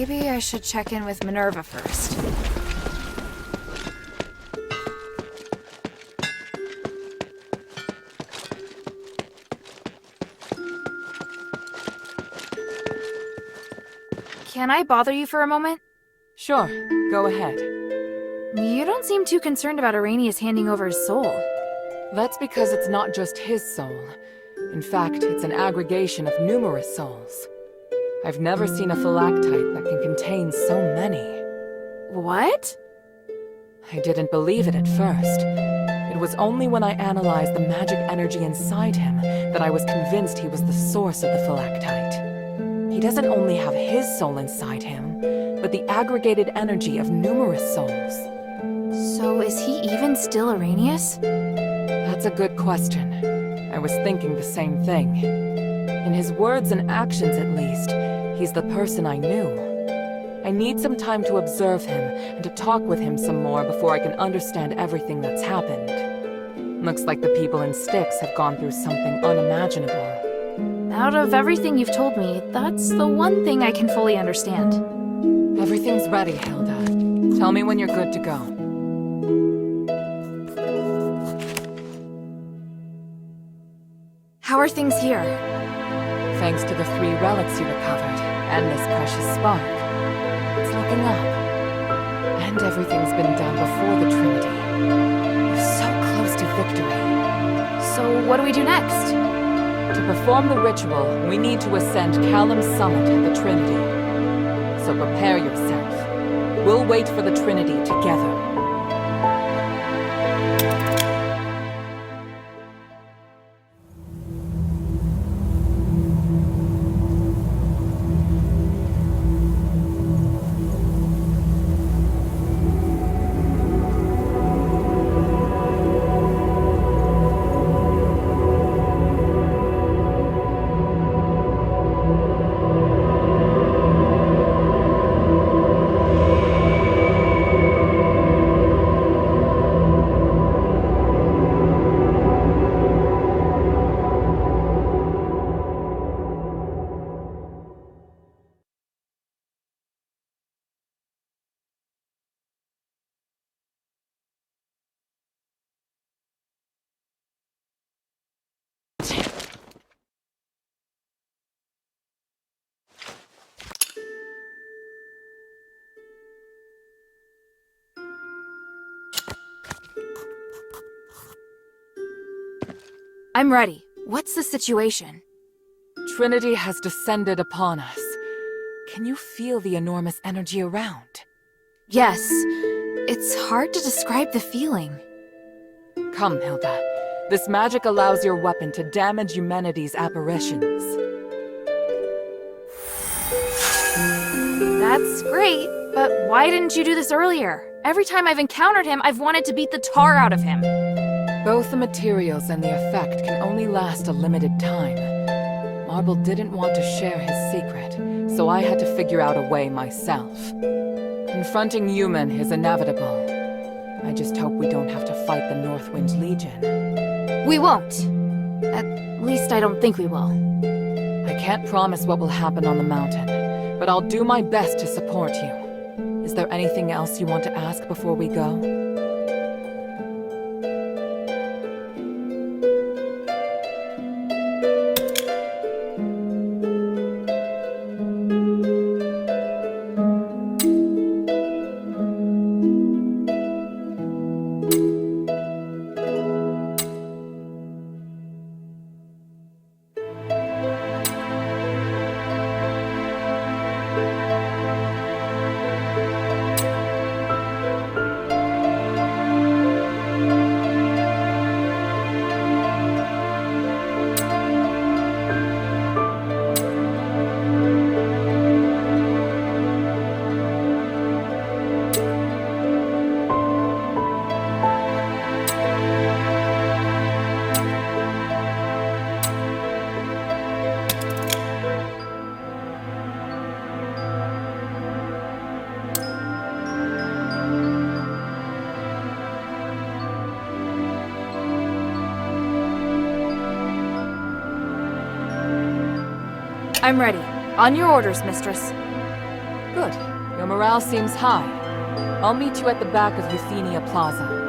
Maybe I should check in with Minerva first. Can I bother you for a moment? Sure, go ahead. You don't seem too concerned about Arrhenius handing over his soul. That's because it's not just his soul. In fact, it's an aggregation of numerous souls. I've never seen a phylactite that can contain so many. What? I didn't believe it at first. It was only when I analyzed the magic energy inside him that I was convinced he was the source of the phylactite. He doesn't only have his soul inside him, but the aggregated energy of numerous souls. So is he even still Arrhenius? That's a good question. I was thinking the same thing. In his words and actions at least, he's the person I knew. I need some time to observe him and to talk with him some more before I can understand everything that's happened. Looks like the people in Styx have gone through something unimaginable. Out of everything you've told me, that's the one thing I can fully understand. Everything's ready, Hilda. Tell me when you're good to go. How are things here? Thanks to the 3 relics you recovered, and this precious spark. It's looking up. And everything's been done before the Trinity. We're so close to victory. So what do we do next? To perform the ritual, we need to ascend Callum's summit at the Trinity. So prepare yourself. We'll wait for the Trinity together. I'm ready. What's the situation? Trinity has descended upon us. Can you feel the enormous energy around? Yes. It's hard to describe the feeling. Come, Hilda. This magic allows your weapon to damage humanity's apparitions. That's great, but why didn't you do this earlier? Every time I've encountered him, I've wanted to beat the tar out of him. Both the materials and the effect can only last a limited time. Marble didn't want to share his secret, so I had to figure out a way myself. Confronting human is inevitable. I just hope we don't have to fight the Northwind Legion. We won't. At least I don't think we will. I can't promise what will happen on the mountain, but I'll do my best to support you. Is there anything else you want to ask before we go? I'm ready. On your orders, mistress. Good. Your morale seems high. I'll meet you at the back of Euthenia Plaza.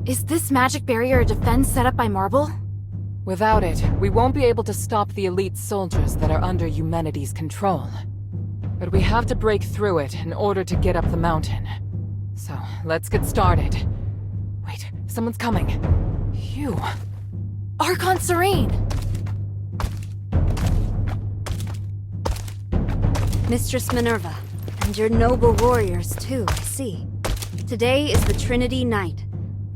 Is this magic barrier a defense set up by Marble? Without it, we won't be able to stop the elite soldiers that are under Eumenides' control. But we have to break through it in order to get up the mountain. So, let's get started. Wait, someone's coming. Phew. Archon Serene! Mistress Minerva, and your noble warriors too, I see. Today is the Trinity Night.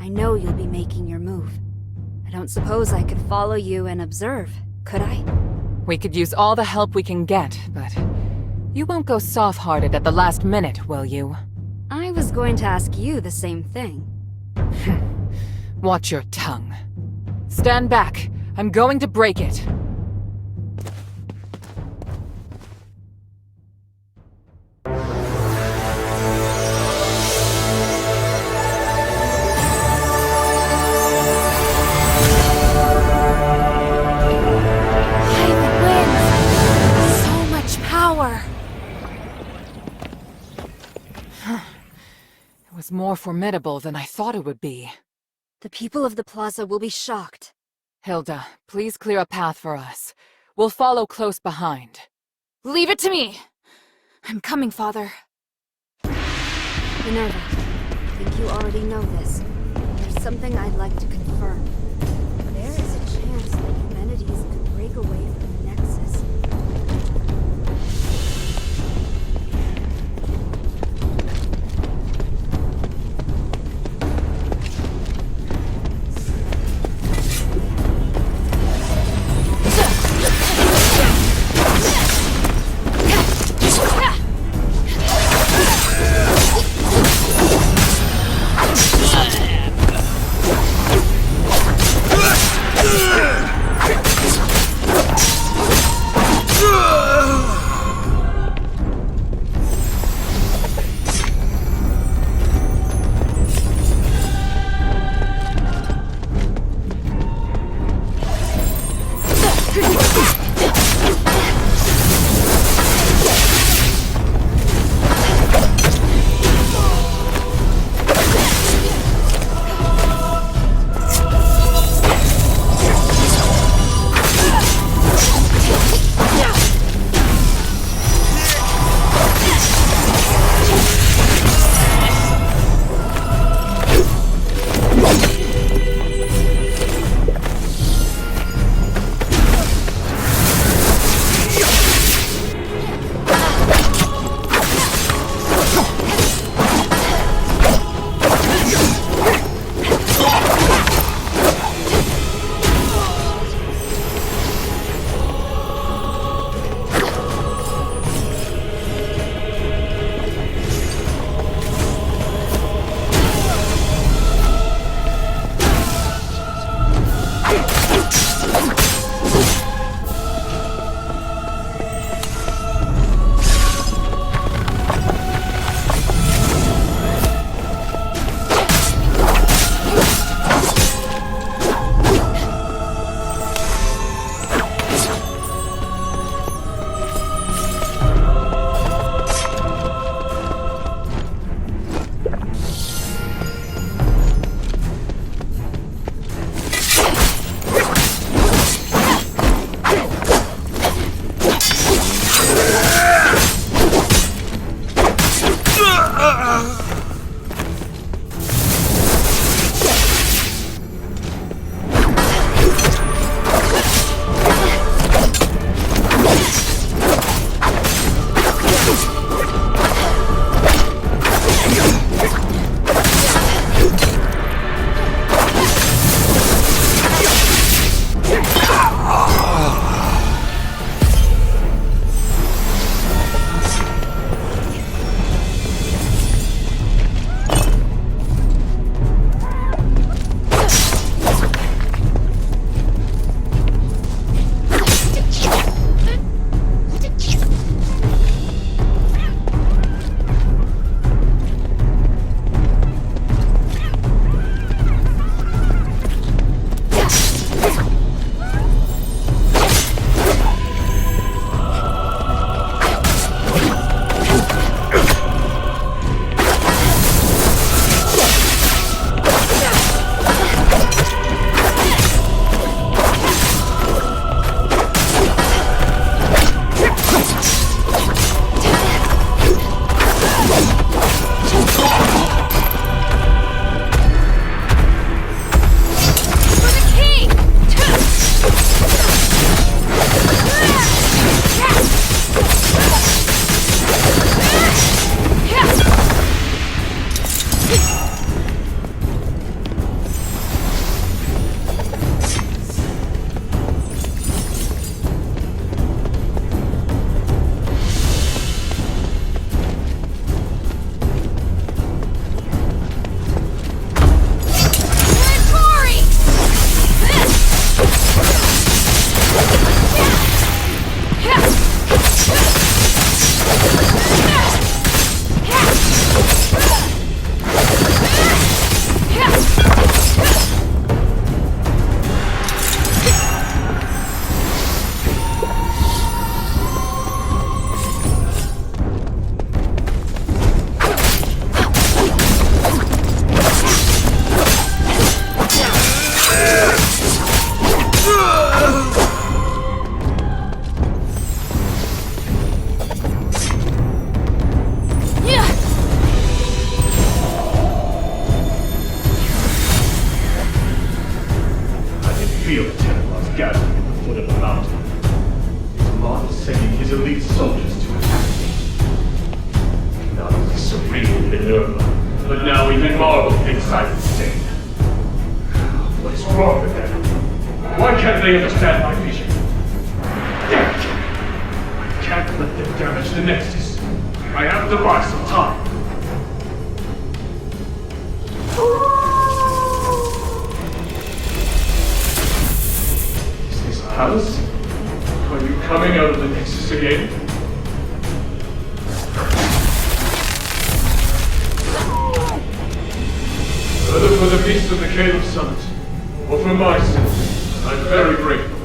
I know you'll be making your move. I don't suppose I could follow you and observe, could I? We could use all the help we can get, but you won't go soft-hearted at the last minute, will you? I was going to ask you the same thing. Watch your tongue. Stand back. I'm going to break it. More formidable than I thought it would be. The people of the plaza will be shocked. Hilda, please clear a path for us. We'll follow close behind. Leave it to me! I'm coming, Father. Minerva, I think you already know this. There's something I'd like to confirm. There is a chance that Eumenides could break away from the Nexus. What is wrong with them? Why can't they understand my vision? I can't let them damage the Nexus. I have to buy some time. Is this Alice? Are you coming out of the Nexus again? Whether for the beast of the Caleb Summit, or for my sins, I'm very grateful.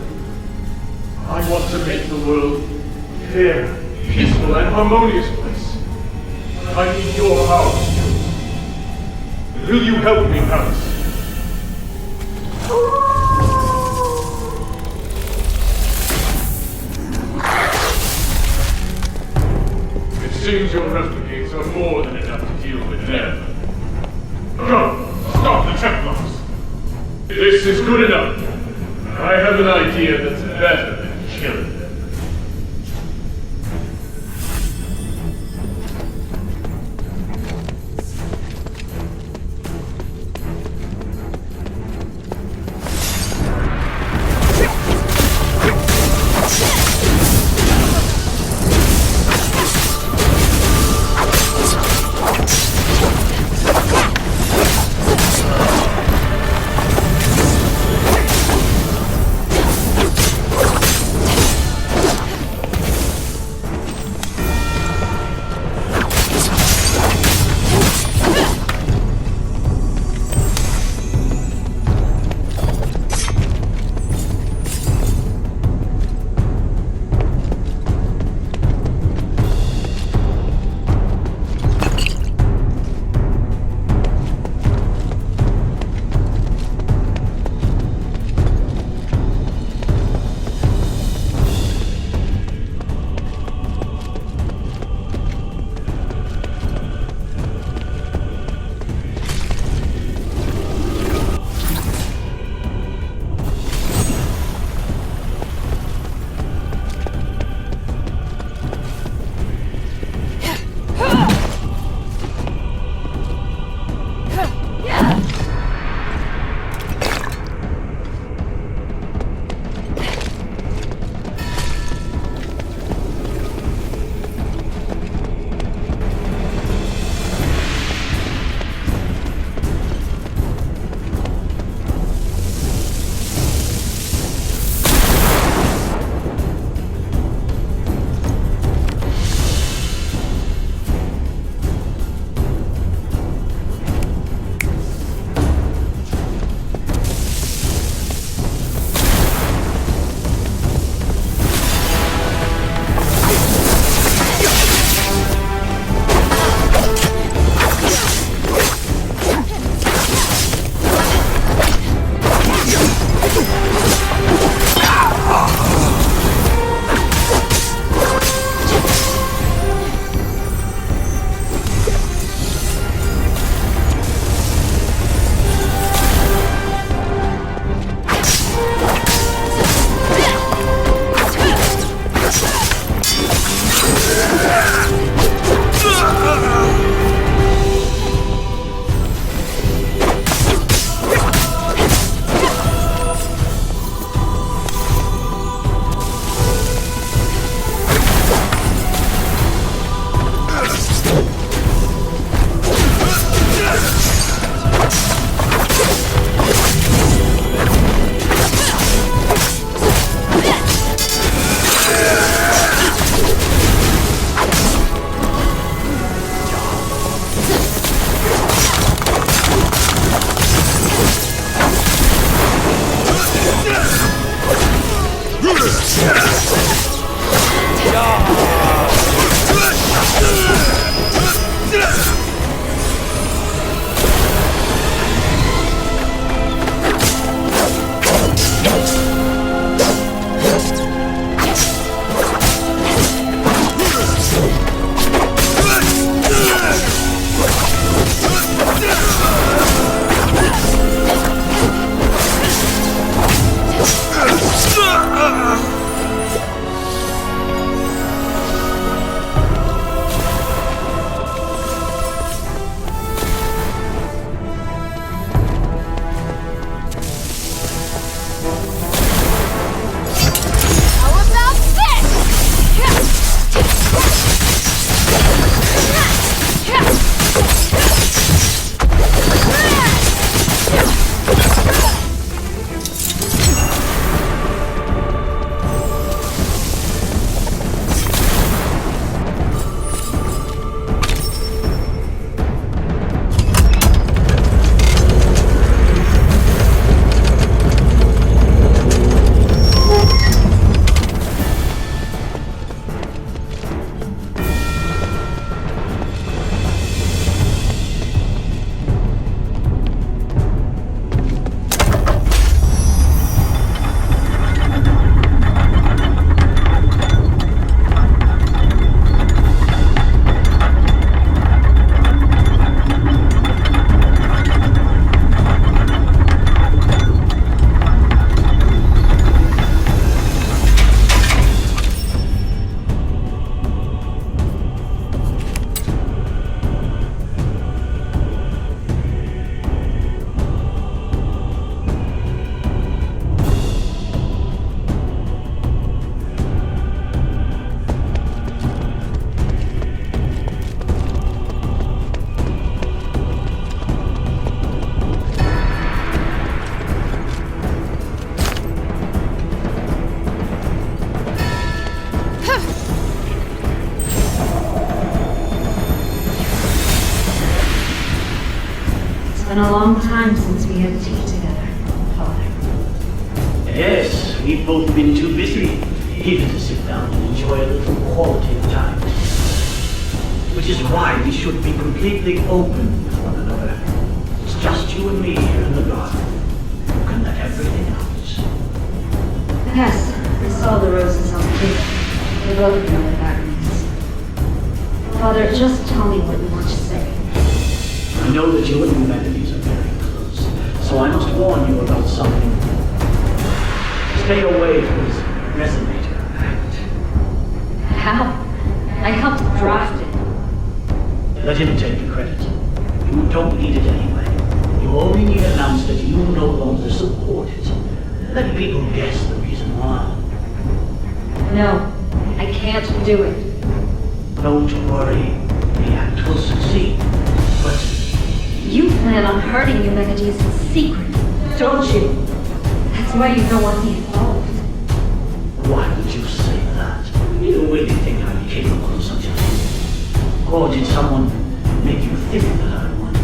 I want to make the world a fair, peaceful, and harmonious place. I need your power. Will you help me, Alice? It seems your replicates are more than enough to deal with them. Come, stop the Templars! This is good enough. I have an idea that's better than killing them. been a long time since we had tea together, Father. Yes, we've both been too busy even to sit down and enjoy a little quality time. Which is why we should be completely open with one another. It's just you and me here in the garden. You can let everything out. Yes, I saw the roses on the table. We both know what that means. Father, just tell me what you want to say. I know that you and humanities are very close, so I must warn you about something. Stay away from this resonator act. How? I helped draft it. Let him take the credit. You don't need it anyway. You only need to announce that you no longer support it. Let people guess the reason why. No, I can't do it. Don't worry. The act will succeed. But You plan on hurting Eumenides in secret, don't you? That's why you don't want me involved. why would you say that? You really think I'm capable of such a thing? Or did someone make you think that I would?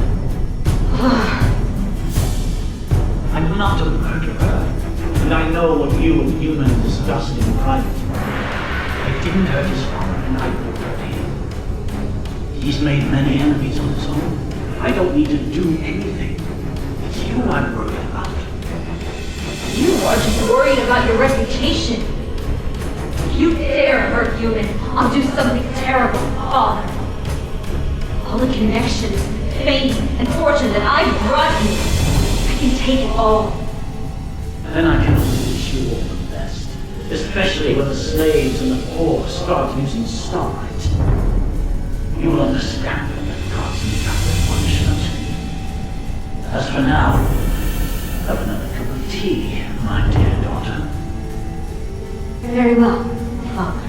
I'm not a murderer. And I know what you and humans discussed in private. I didn't hurt his father, and I won't hurt him. He's made many enemies on his own. I don't need to do anything. It's you I'm worried about. You are just worried about your reputation. If you dare hurt human, I'll do something terrible, Father. All the connections, fame, and fortune that I brought you, I can take it all. Then I can only wish you all the best. Especially when the slaves and the poor start using starlight. You'll understand when the gods meet up with punishment. As for now, have another cup of tea, my dear daughter. Very well, Father.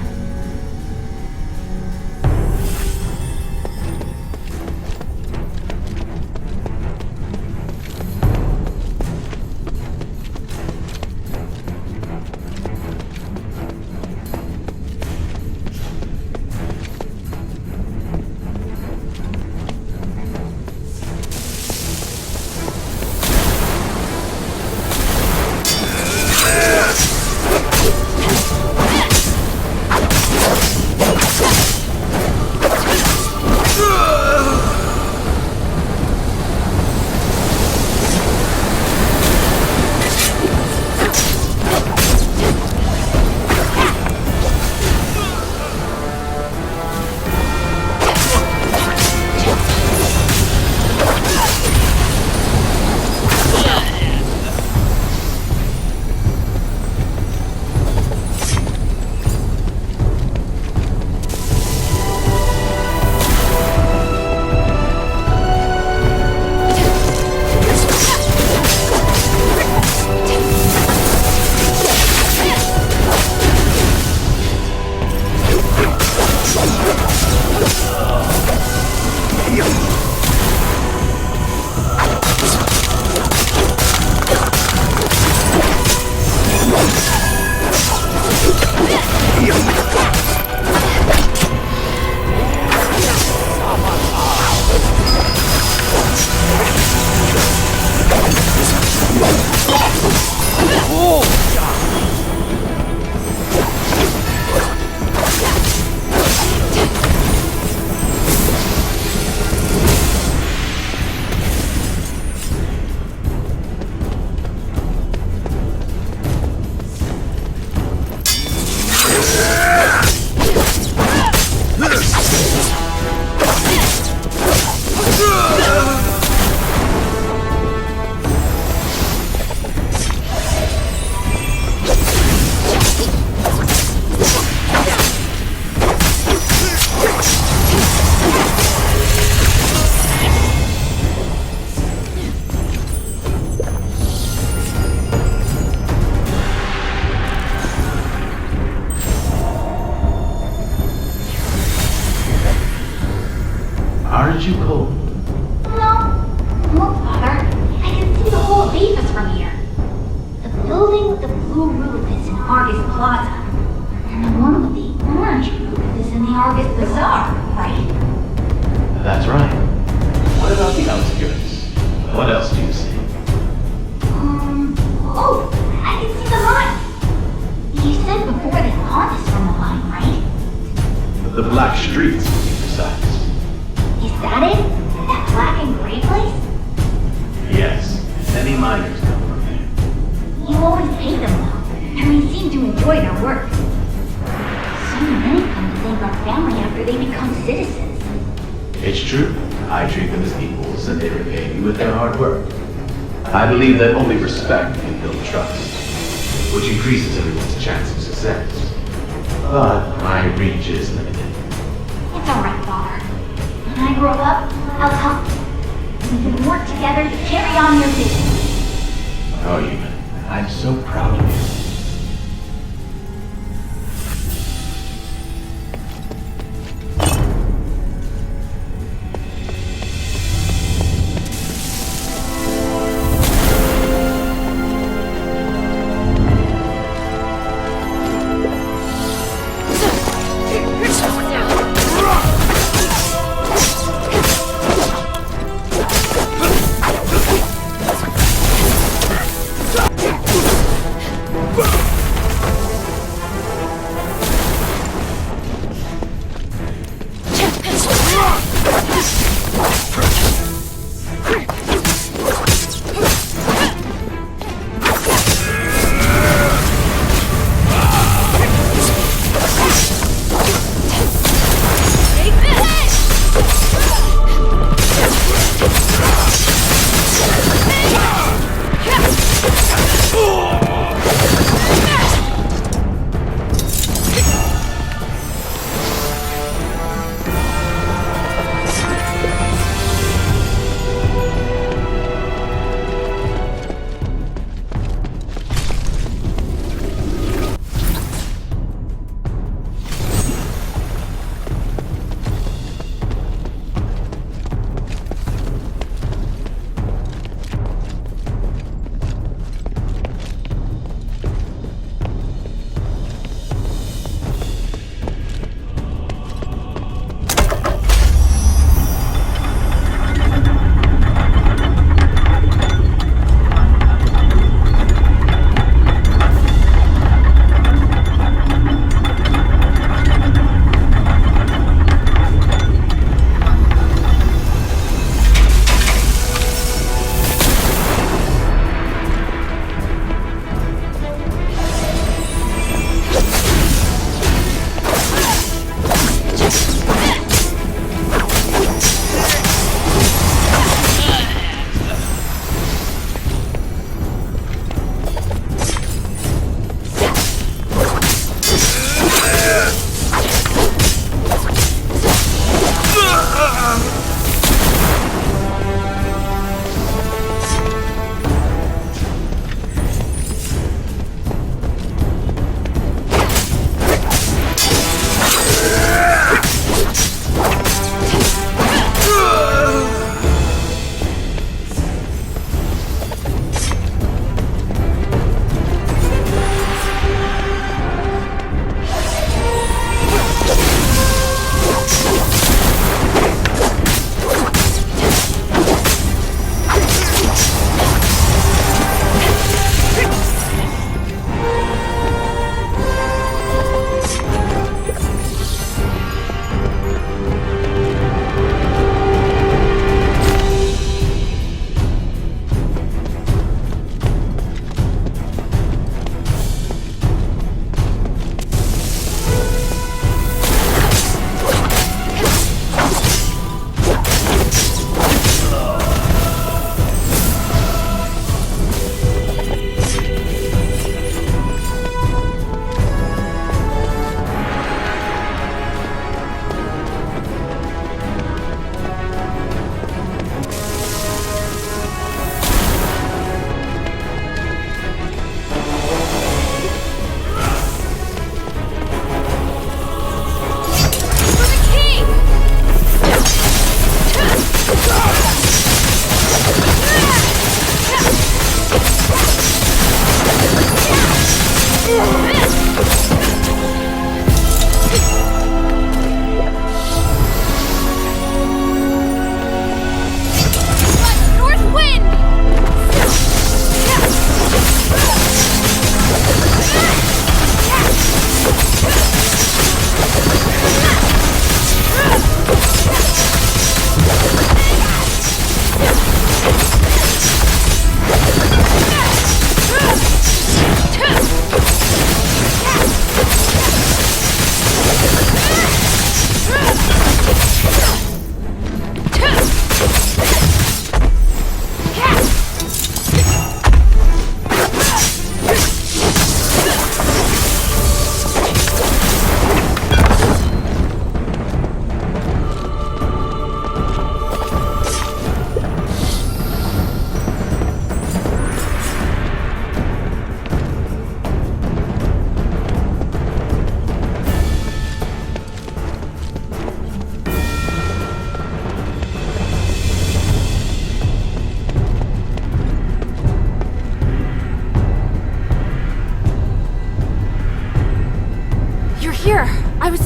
streets, to be precise. Is that it? That black and gray place? Yes, many miners come from there. You always pay them well, and they seem to enjoy their work. So many come to thank our family after they become citizens. It's true. I treat them as equals, and they repay me with their hard work. I believe that only respect can build trust, which increases everyone's chance of success. But my reach is limited. It's alright, Father. When I grow up, I'll help you. We can work together to carry on your vision. Oh, Eamon, I'm so proud of you.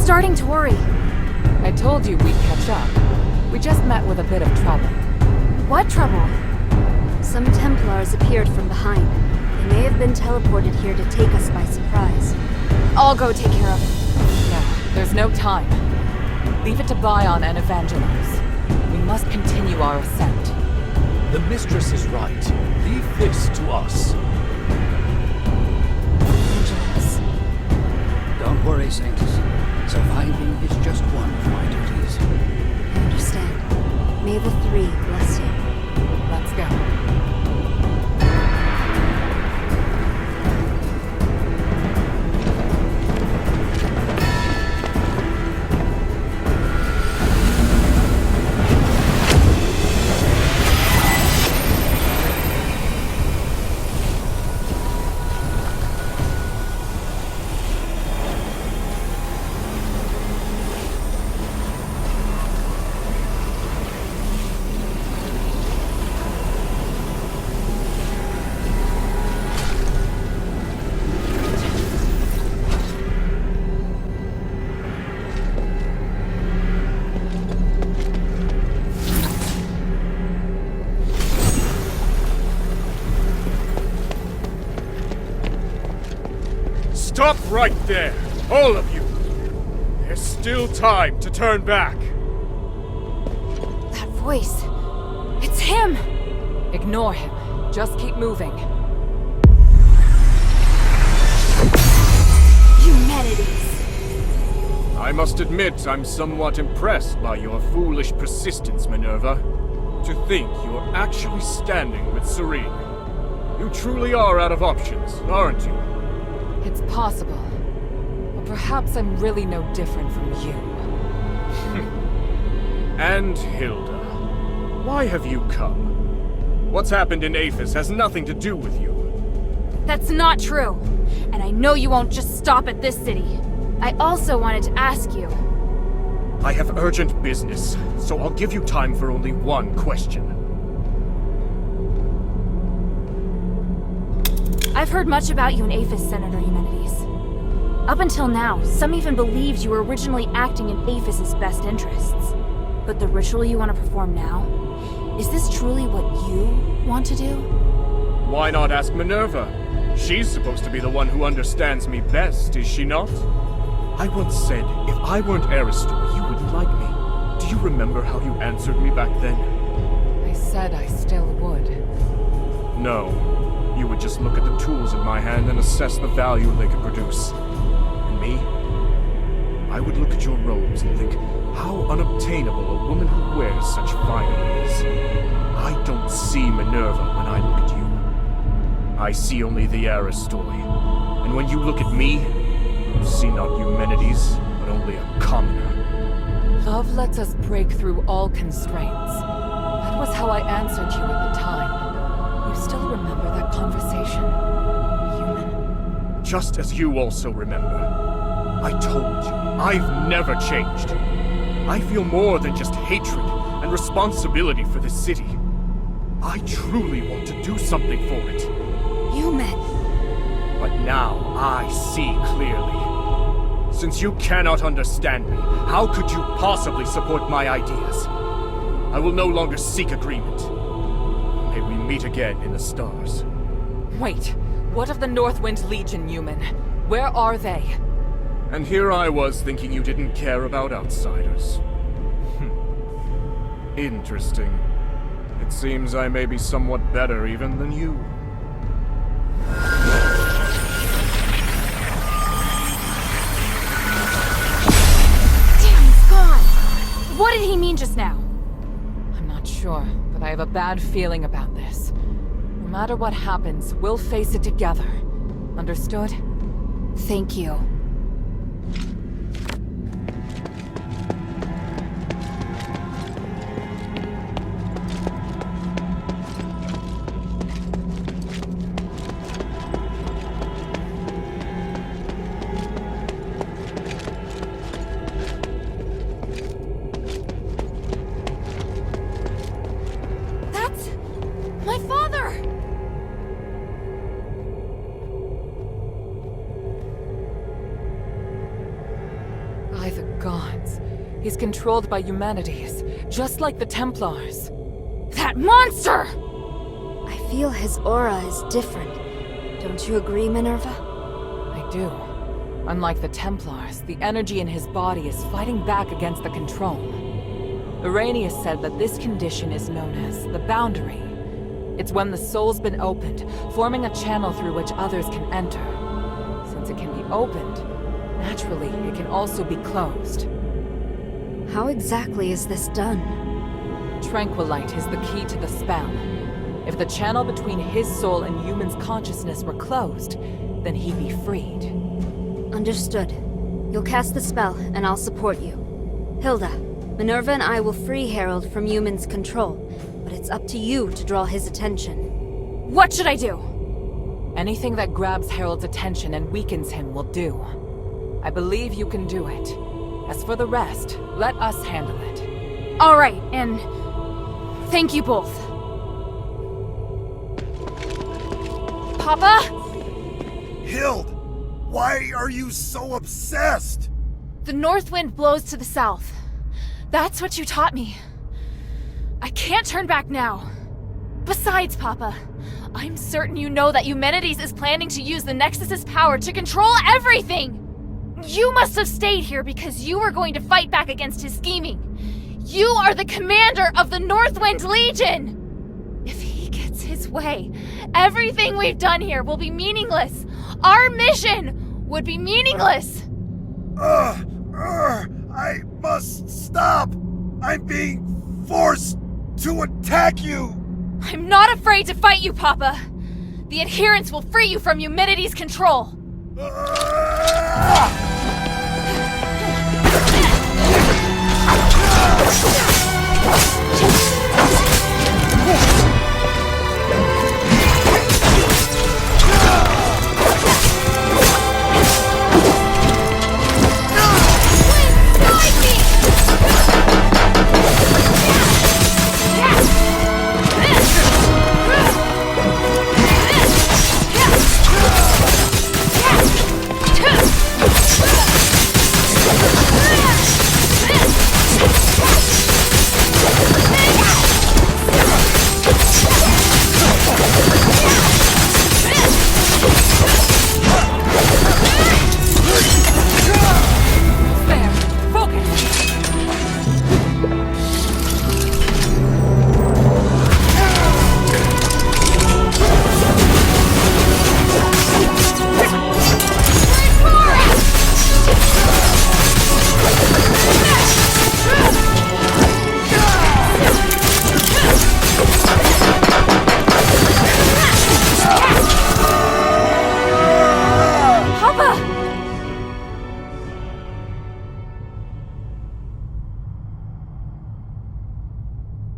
starting to worry. I told you we'd catch up. We just met with a bit of trouble. What trouble? Some Templars appeared from behind. They may have been teleported here to take us by surprise. I'll go take care of it. No, there's no time. Leave it to Bion and Evangelos. We must continue our ascent. The mistress is right. Leave this to us. Evangelos. Don't worry, Saints. Surviving is just one of my duties. I understand. May the three bless you. Let's go. Stop right there! All of you! There's still time to turn back! That voice. It's him! Ignore him. Just keep moving. Humanities. I must admit I'm somewhat impressed by your foolish persistence, Minerva. To think you're actually standing with Serene. You truly are out of options, aren't you? It's possible. Or perhaps I'm really no different from you. And Hilda, why have you come? What's happened in Afes has nothing to do with you. That's not true. And I know you won't just stop at this city. I also wanted to ask you. I have urgent business, so I'll give you time for only one question. I've heard much about you in Afes, Senator Humanities. Up until now, some even believed you were originally acting in Afes' best interests. But the ritual you want to perform now, is this truly what you want to do? Why not ask Minerva? She's supposed to be the one who understands me best, is she not? I once said, if I weren't Aristor, you wouldn't like me. Do you remember how you answered me back then? I said I still would. No. You would just look at the tools in my hand and assess the value they could produce. And me? I would look at your robes and think, how unobtainable a woman who wears such finery is. I don't see Minerva when I look at you. I see only the Aristori. And when you look at me, you see not Eumenides, but only a commoner. Love lets us break through all constraints. That was how I answered you at the time. You still remember that conversation, human? Just as you also remember. I told you, I've never changed. I feel more than just hatred and responsibility for this city. I truly want to do something for it. Human. But now I see clearly. Since you cannot understand me, how could you possibly support my ideas? I will no longer seek agreement. May we meet again in the stars. Wait, what of the Northwind Legion, human? Where are they? And here I was thinking you didn't care about outsiders. Interesting. It seems I may be somewhat better even than you. Damn, he's gone! What did he mean just now? I'm not sure, but I have a bad feeling about this. No matter what happens, we'll face it together. Understood? Thank you. My father! He's controlled by humanities, just like the Templars. That monster! I feel his aura is different. Don't you agree, Minerva? I do. Unlike the Templars, the energy in his body is fighting back against the control. Irenaeus said that this condition is known as the boundary. It's when the soul's been opened, forming a channel through which others can enter. Since it can be opened, naturally, it can also be closed. How exactly is this done? Tranquilite is the key to the spell. If the channel between his soul and human's consciousness were closed, then he'd be freed. Understood. You'll cast the spell, and I'll support you. Hilda, Minerva and I will free Harold from human's control, but it's up to you to draw his attention. What should I do? Anything that grabs Harold's attention and weakens him will do. I believe you can do it. As for the rest, let us handle it. Alright, and thank you both. Papa? Hild! Why are you so obsessed? The north wind blows to the south. That's what you taught me. I can't turn back now. Besides, Papa, I'm certain you know that Eumenides is planning to use the Nexus's power to control everything! You must have stayed here because you were going to fight back against his scheming. You are the commander of the Northwind Legion! If he gets his way, everything we've done here will be meaningless. Our mission would be meaningless. I must stop! I'm being forced to attack you! I'm not afraid to fight you, Papa. The adherents will free you from Eumenides' control.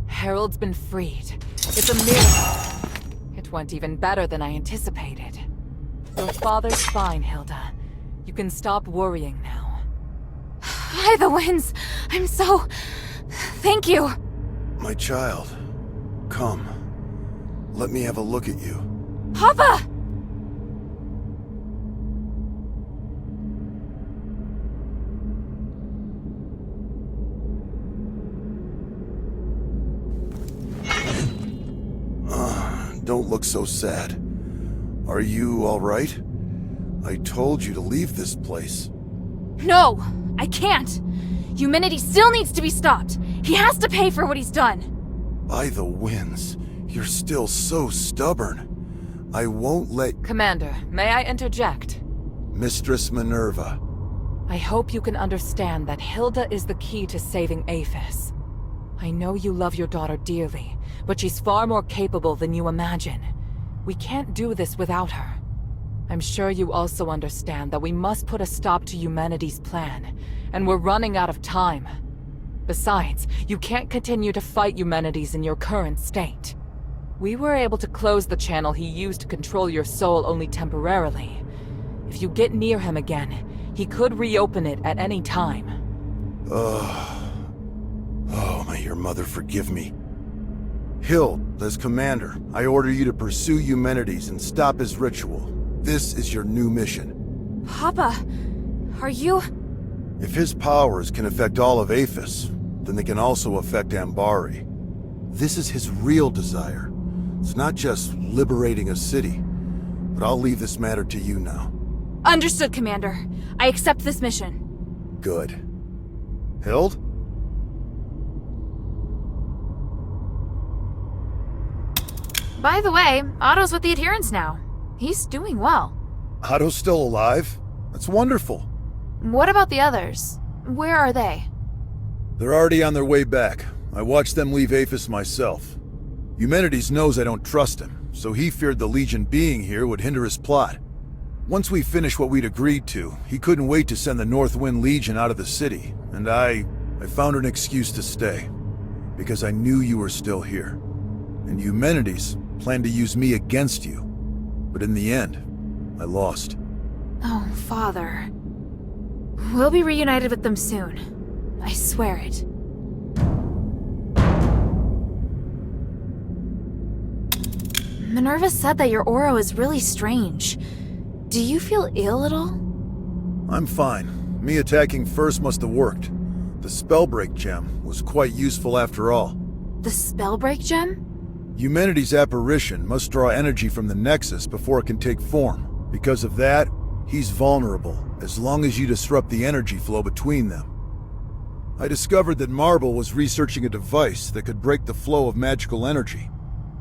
Harold's been freed. It's a miracle. It went even better than I anticipated. Your father's fine, Hilda. You can stop worrying now. By the winds, I'm so... Thank you. My child, come. Let me have a look at you. Papa! Don't look so sad. Are you all right? I told you to leave this place. No, I can't. Eumenides still needs to be stopped. He has to pay for what he's done. By the winds, you're still so stubborn. I won't let... Commander, may I interject? Mistress Minerva. I hope you can understand that Hilda is the key to saving Afes. I know you love your daughter dearly, but she's far more capable than you imagine. We can't do this without her. I'm sure you also understand that we must put a stop to Eumenides' plan, and we're running out of time. Besides, you can't continue to fight Eumenides in your current state. We were able to close the channel he used to control your soul only temporarily. If you get near him again, he could reopen it at any time. Oh, may your mother forgive me. Hild, as commander, I order you to pursue Eumenides and stop his ritual. This is your new mission. Papa, are you... If his powers can affect all of Afes, then they can also affect Ambari. This is his real desire. It's not just liberating a city. But I'll leave this matter to you now. Understood, Commander. I accept this mission. Good. Hild? By the way, Otto's with the adherents now. He's doing well. Otto's still alive? That's wonderful. What about the others? Where are they? They're already on their way back. I watched them leave Afes myself. Eumenides knows I don't trust him, so he feared the Legion being here would hinder his plot. Once we finished what we'd agreed to, he couldn't wait to send the North Wind Legion out of the city, and I found an excuse to stay. Because I knew you were still here. And Eumenides planned to use me against you. But in the end, I lost. Oh, Father. We'll be reunited with them soon. I swear it. Minerva said that your aura is really strange. Do you feel ill at all? I'm fine. Me attacking first must have worked. The Spellbreak gem was quite useful after all. The Spellbreak gem? Eumenides' apparition must draw energy from the Nexus before it can take form. Because of that, he's vulnerable, as long as you disrupt the energy flow between them. I discovered that Marble was researching a device that could break the flow of magical energy.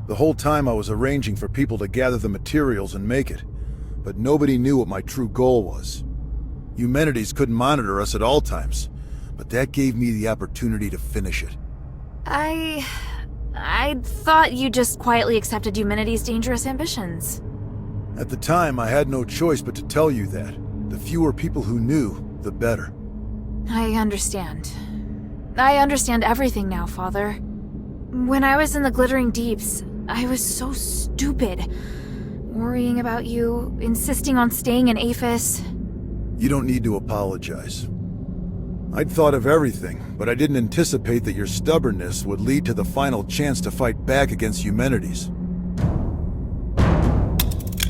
The whole time I was arranging for people to gather the materials and make it, but nobody knew what my true goal was. Eumenides couldn't monitor us at all times, but that gave me the opportunity to finish it. I thought you just quietly accepted Eumenides' dangerous ambitions. At the time, I had no choice but to tell you that. The fewer people who knew, the better. I understand. I understand everything now, Father. When I was in the Glittering Deeps, I was so stupid. Worrying about you, insisting on staying in Afes. You don't need to apologize. I'd thought of everything, but I didn't anticipate that your stubbornness would lead to the final chance to fight back against Eumenides.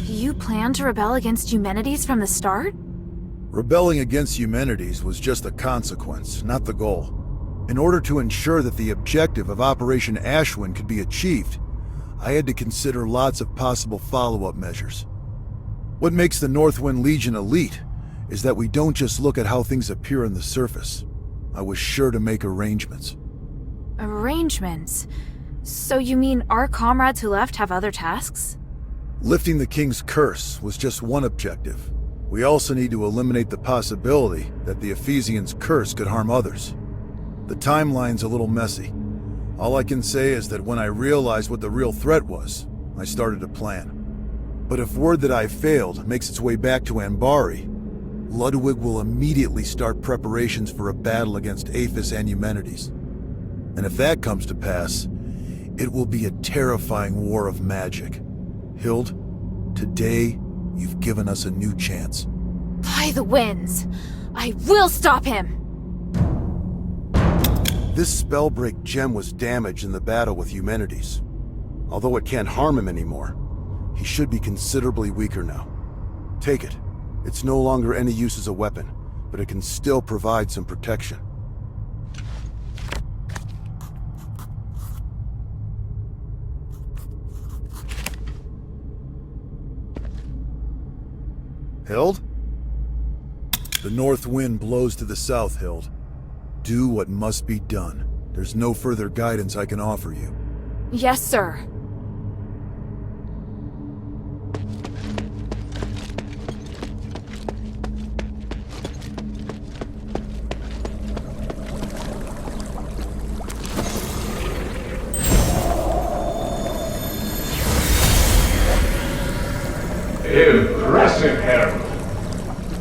You planned to rebel against Eumenides from the start? Rebelling against Eumenides was just a consequence, not the goal. In order to ensure that the objective of Operation Ashwin could be achieved, I had to consider lots of possible follow-up measures. What makes the Northwind Legion elite is that we don't just look at how things appear on the surface. I was sure to make arrangements. Arrangements? So you mean our comrades who left have other tasks? Lifting the King's curse was just one objective. We also need to eliminate the possibility that the Ephesians' curse could harm others. The timeline's a little messy. All I can say is that when I realized what the real threat was, I started a plan. But if word that I failed makes its way back to Ambari, Ludwig will immediately start preparations for a battle against Afes and Eumenides. And if that comes to pass, it will be a terrifying war of magic. Hild, today, you've given us a new chance. By the winds! I will stop him! This Spellbreak gem was damaged in the battle with Eumenides. Although it can't harm him anymore, he should be considerably weaker now. Take it. It's no longer any use as a weapon, but it can still provide some protection. Hild? The north wind blows to the south, Hild. Do what must be done. There's no further guidance I can offer you. Yes, sir. Impressive, Harold.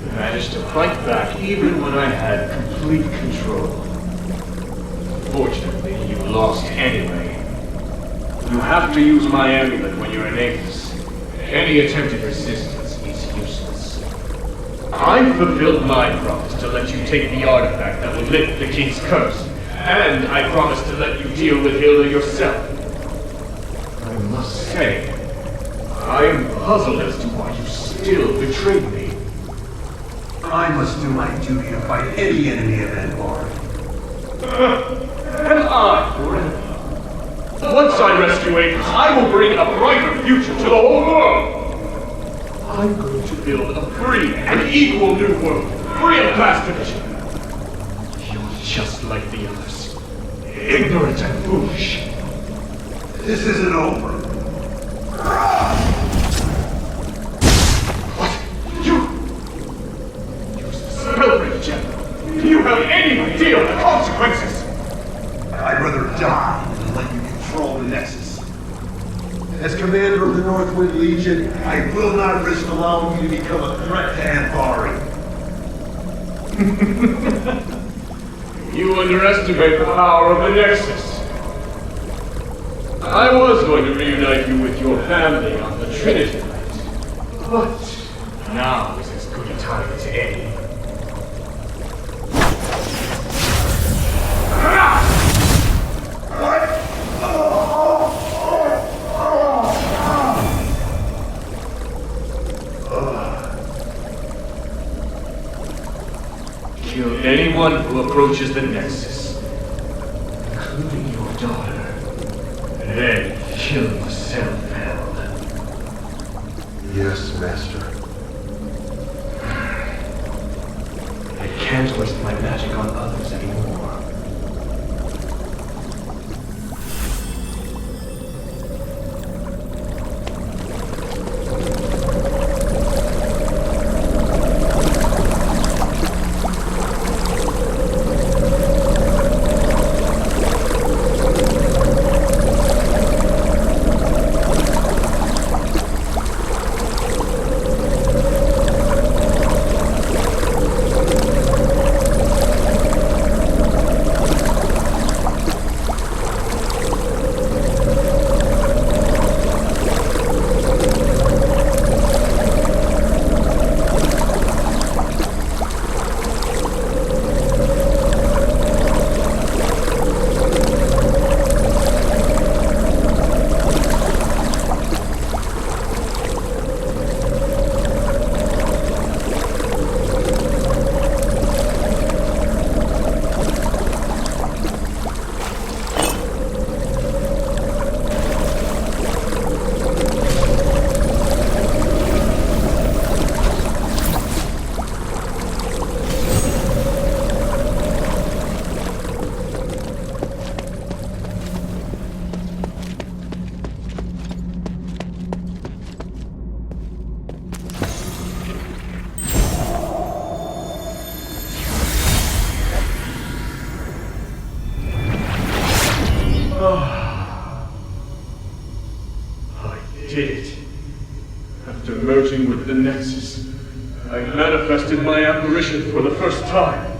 You managed to fight back even when I had complete control. Fortunately, you lost anyway. You have to use my amulet when you're in Afes. Any attempted resistance is useless. I fulfilled my promise to let you take the artifact that will lift the King's curse, and I promised to let you deal with Hilda yourself. I must say, I am puzzled as to why you still betrayed me. I must do my duty to fight any enemy of Anbar. And I, your enemy. Once I rescue Avis, I will bring a brighter future to the whole world. I'm going to build a free and equal new world, free of class division. You're just like the others, ignorant and foolish. This isn't over. What? You celebrate, General. Do you have any idea of the consequences? I'd rather die than let you control the Nexus. As commander of the Northwind Legion, I will not risk allowing you to become a threat to Anbari. You underestimate the power of the Nexus. I was going to reunite you with your family on the Trinity night, but now is as good a time as any. Kill anyone who approaches the Nexus, including your daughter. Then kill yourself, Harold. Yes, Master. I can't waste my magic on others anymore. I did it. After merging with the Nexus, I manifested my apparition for the first time.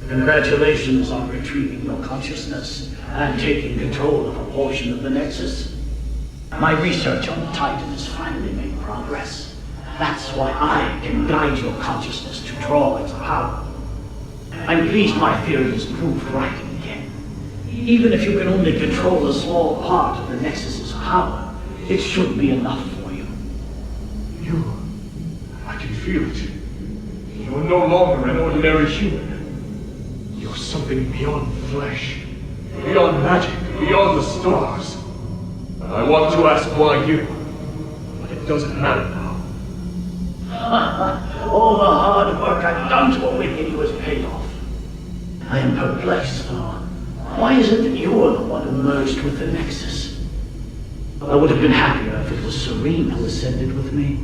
Congratulations on retrieving your consciousness and taking control of a portion of the Nexus. My research on the Titan has finally made progress. That's why I can guide your consciousness to draw its power. I'm pleased my theory is proved right again. Even if you can only control a small part of the Nexus's power, it should be enough for you. I can feel it. You're no longer an ordinary human. You're something beyond flesh, beyond magic, beyond the stars. I want to ask why you, but it doesn't matter now. All the hard work I've done to awaken you has paid off. I am perplexed, though. Why is it that you're the one who merged with the Nexus? I would have been happier if it was Serene who ascended with me.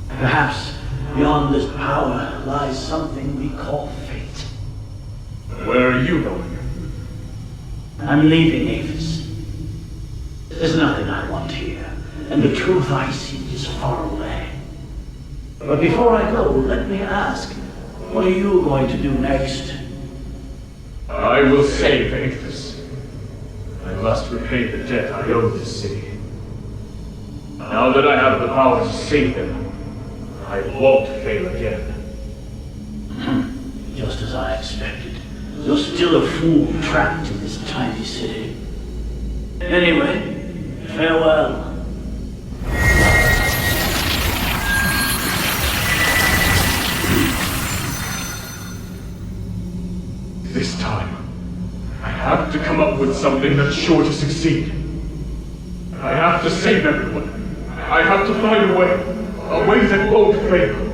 Perhaps beyond this power lies something we call fate. Where are you going? I'm leaving Afes. There's nothing I want here, and the truth I seek is far away. But before I go, let me ask, what are you going to do next? I will save Afes. I must repay the debt I owe this city. Now that I have the power to save them, I won't fail again. Just as I expected. You're still a fool trapped in this tiny city. Anyway, farewell. have to come up with something that's sure to succeed. I have to save everyone. I have to find a way that won't fail.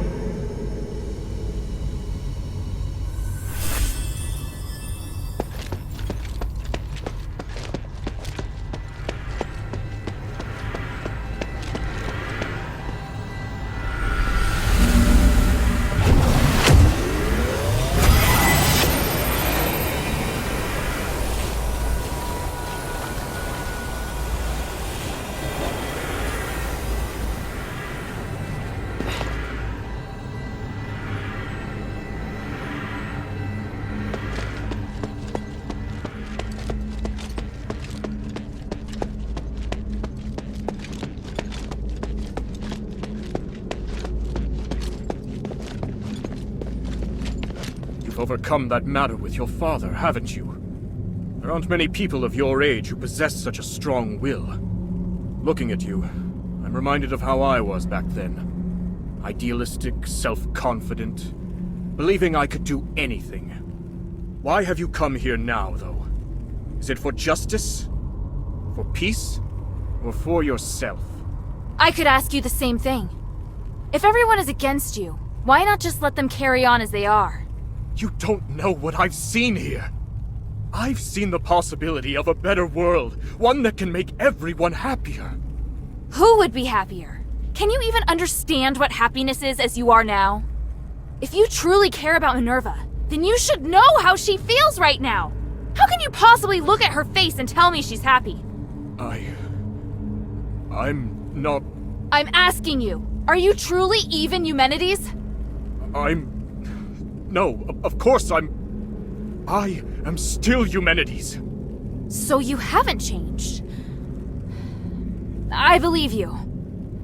Overcome that matter with your father, haven't you? There aren't many people of your age who possess such a strong will. Looking at you, I'm reminded of how I was back then. Idealistic, self-confident, believing I could do anything. Why have you come here now, though? Is it for justice? For peace? Or for yourself? I could ask you the same thing. If everyone is against you, why not just let them carry on as they are? You don't know what I've seen here. I've seen the possibility of a better world, one that can make everyone happier. Who would be happier? Can you even understand what happiness is as you are now? If you truly care about Minerva, then you should know how she feels right now. How can you possibly look at her face and tell me she's happy? I'm not... I'm asking you, are you truly even Eumenides? No, of course I am still Eumenides. So you haven't changed. I believe you.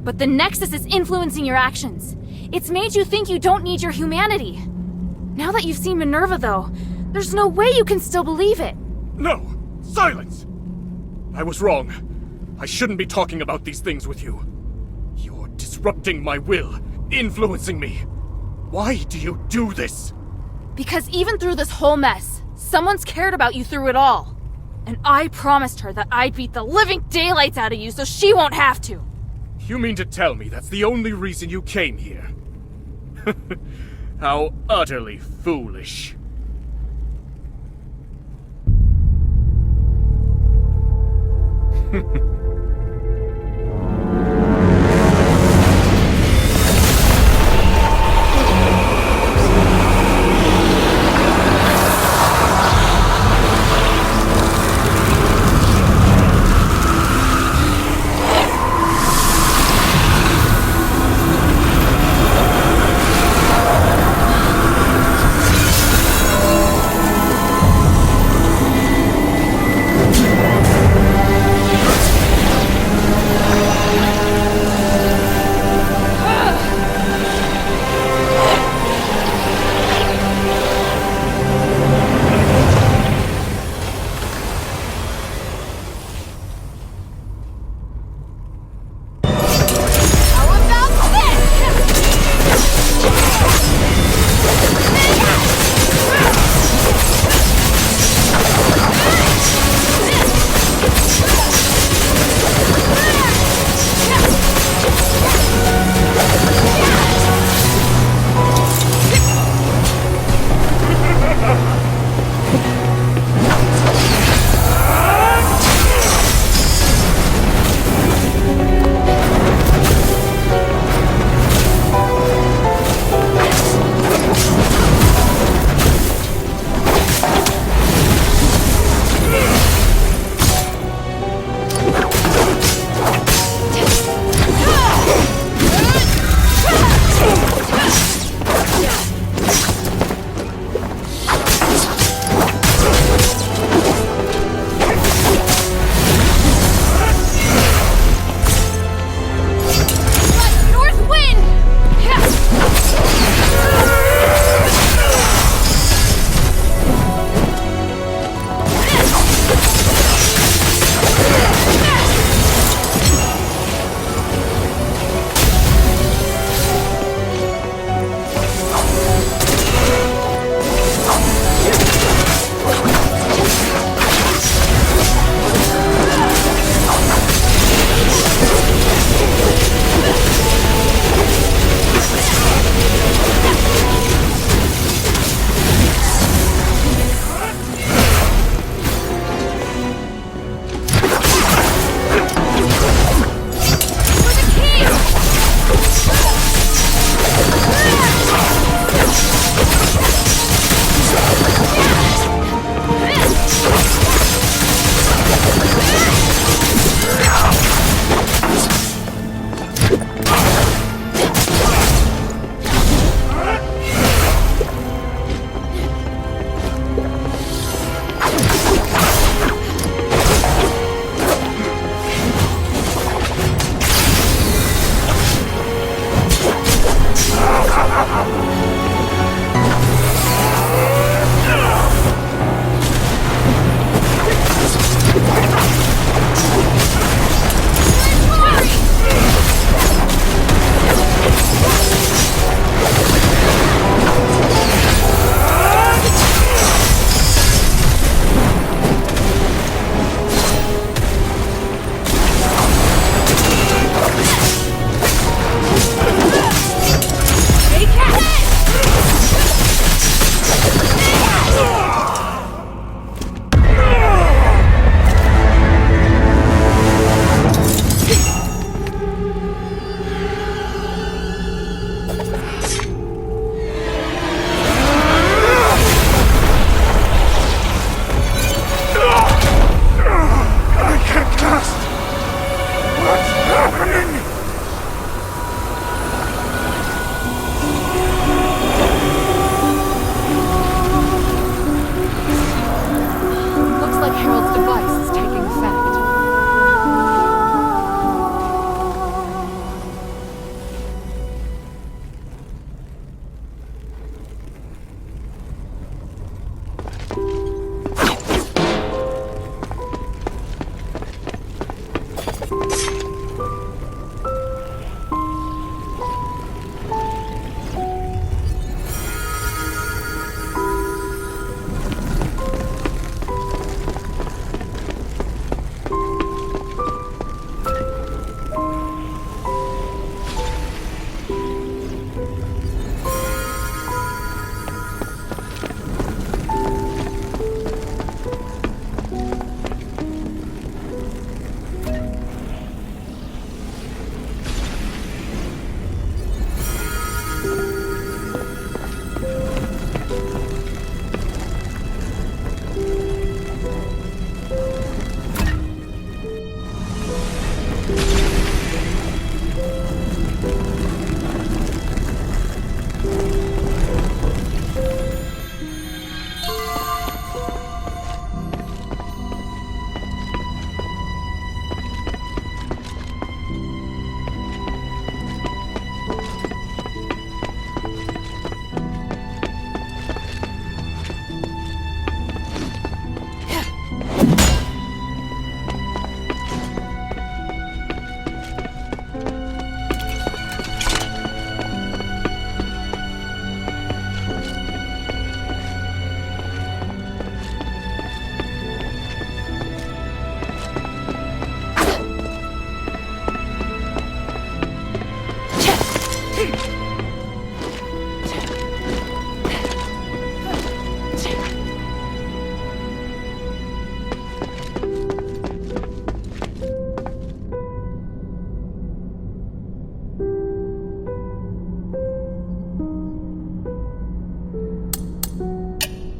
But the Nexus is influencing your actions. It's made you think you don't need your humanity. Now that you've seen Minerva, though, there's no way you can still believe it. No! Silence! I was wrong. I shouldn't be talking about these things with you. You're disrupting my will, influencing me. Why do you do this? Because even through this whole mess, someone's cared about you through it all. And I promised her that I'd beat the living daylights out of you so she won't have to. You mean to tell me that's the only reason you came here? How utterly foolish.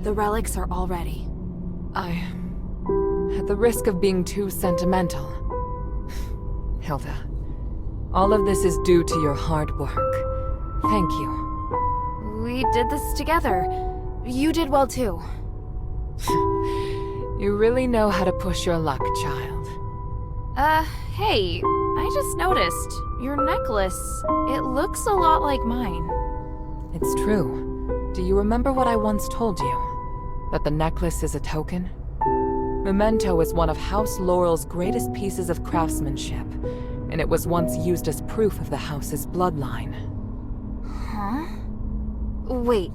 The relics are all ready. At the risk of being too sentimental, Hilda, all of this is due to your hard work. Thank you. We did this together. You did well too. You really know how to push your luck, child. Hey, I just noticed. Your necklace, it looks a lot like mine. It's true. Do you remember what I once told you? That the necklace is a token? Memento is one of House Laurel's greatest pieces of craftsmanship, and it was once used as proof of the house's bloodline. Huh? Wait,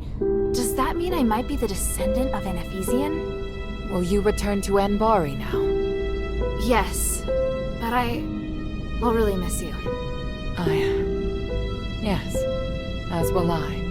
does that mean I might be the descendant of an Ephesian? Will you return to Anbari now? Yes, but I'll really miss you. Yes, as will I.